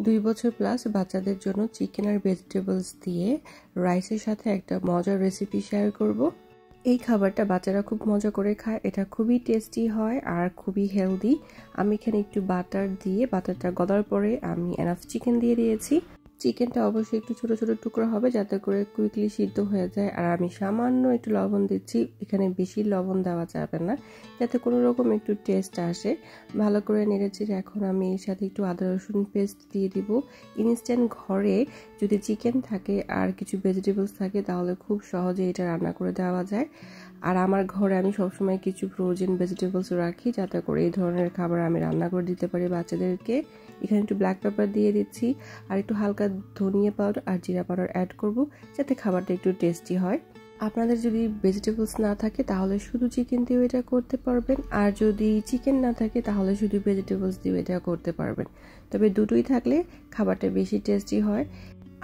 2 বছর প্লাস বাচ্চাদের জন্য চিকেন আর ভেজিটেবলস দিয়ে রাইসের সাথে একটা মজার রেসিপি শেয়ার করব। এই খাবারটা বাচ্চারা খুব মজা করে খায়, এটা খুবই টেস্টি হয় আর খুবই হেলদি। আমি এখানে একটু বাটার দিয়ে বাটারটা গলার পরে আমি এনাফ চিকেন দিয়ে দিয়েছি। চিকেনটা অবশ্যই একটু ছোট ছোট টুকরো হবে যাতে করে কুইকলি সিদ্ধ হয়ে যায়। আর আমি সামান্য একটু লবণ দিচ্ছি, এখানে বেশি লবণ দেওয়া যাবে না, যাতে কোনো রকম একটু টেস্ট আসে। ভালো করে নেড়েচেড়ে এখন আমি এর সাথে একটু আদা রসুন পেস্ট দিয়ে দিব। ইনস্ট্যান্ট ঘরে যদি চিকেন থাকে আর কিছু ভেজিটেবলস থাকে তাহলে খুব সহজে এটা রান্না করে দেওয়া যায়। আর আমার ঘরে আমি সবসময় কিছু ফ্রোজেন ভেজিটেবলস রাখি যাতে করে এই ধরনের খাবার আমি রান্না করে দিতে পারি বাচ্চাদেরকে। এখানে একটু ব্ল্যাক পেপার দিয়ে দিচ্ছি আর একটু হালকা ধনিয়া পাউডার আর জিরা পাউডার অ্যাড করব যাতে খাবারটা একটু টেস্টি হয়। আপনাদের যদি ভেজিটেবলস না থাকে তাহলে শুধু চিকেন দিয়েও এটা করতে পারবেন, আর যদি চিকেন না থাকে তাহলে শুধু ভেজিটেবলস দিয়েও এটা করতে পারবেন। তবে দুটোই থাকলে খাবারটা বেশি টেস্টি হয়।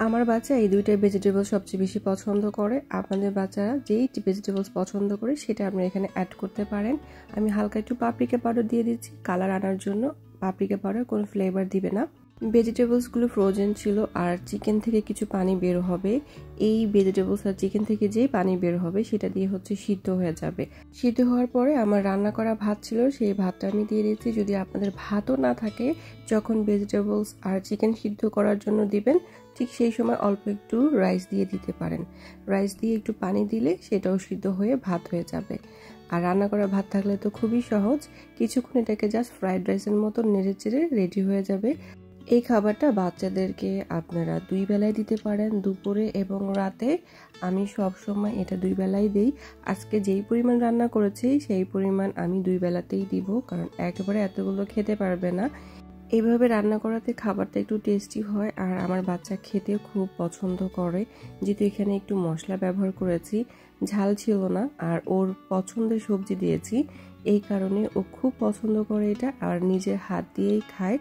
আমার বাচ্চা এই দুইটা ভেজিটেবলস সবচেয়ে বেশি পছন্দ করে। আপনাদের বাচ্চারা যেই ভেজিটেবলস পছন্দ করে সেটা আপনি এখানে অ্যাড করতে পারেন। আমি হালকা একটু পাপরিকা পাউডার দিয়ে দিচ্ছি কালার আনার জন্য। পাপরিকা পাউডার কোনো ফ্লেভার দিবে না। ভেজিটেবলসগুলো ফ্রোজেন ছিল আর চিকেন থেকে কিছু পানি বের হবে। এই ভেজিটেবলস আর চিকেন থেকে যেই পানি বের হবে সেটা দিয়ে সিদ্ধ হয়ে যাবে। সিদ্ধ হওয়ার পরে আমার রান্না করা ভাত ছিল, সেই ভাতটা আমি দিয়ে দিচ্ছি। যদি আপনাদের ভাতও না থাকে, যখন ভেজিটেবলস আর চিকেন সিদ্ধ করার জন্য দিবেন ঠিক সেই সময় অল্প একটু রাইস দিয়ে দিতে পারেন। রাইস দিয়ে একটু পানি দিলে সেটাও সিদ্ধ হয়ে ভাত হয়ে যাবে। আর রান্না করা ভাত থাকলে তো খুবই সহজ, কিছুক্ষণ এটাকে জাস্ট ফ্রাইড রাইসের মতো নেড়েচেড়ে রেডি হয়ে যাবে। এই খাবারটা বাচ্চাদেরকে আপনারা 2 বেলায় দিতে পারেন, দুপুরে এবং রাতে। আমি সব সময় এটা 2 বেলায় দেই। আজকে যেই পরিমাণ রান্না করেছি সেই পরিমাণ আমি 2 বেলাতেই দিব, কারণ একেবারে এতগুলো খেতে পারবে না। এইভাবে রান্না করাতে খাবারটা একটু টেস্টি হয় আর আমার বাচ্চা খেতেও খুব পছন্দ করে। যেহেতু এখানে একটু মশলা ব্যবহার করেছি, ঝাল ছিল না আর ওর পছন্দের সবজি দিয়েছি, এই কারণে ও খুব পছন্দ করে এটা আর নিজের হাত দিয়েই খায়।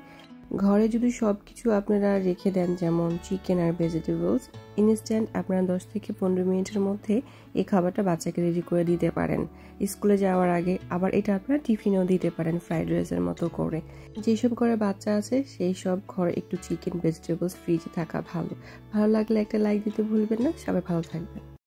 ঘরে যদি সব কিছু আপনারা রেখে দেন, যেমন চিকেন আর ভেজিটেবলস, ইনস্ট্যান্ট আপনারা 10 থেকে 15 মিনিটের মধ্যে এই খাবারটা বাচ্চাকে রেডি করে দিতে পারেন স্কুলে যাওয়ার আগে। আবার এটা আপনারা টিফিনেও দিতে পারেন ফ্রাইড রাইসের মতো করে। যেসব ঘরে বাচ্চা আছে সেই সব ঘরে একটু চিকেন ভেজিটেবলস ফ্রিজে থাকা ভালো। ভালো লাগলে একটা লাইক দিতে ভুলবেন না। সবাই ভালো থাকবেন।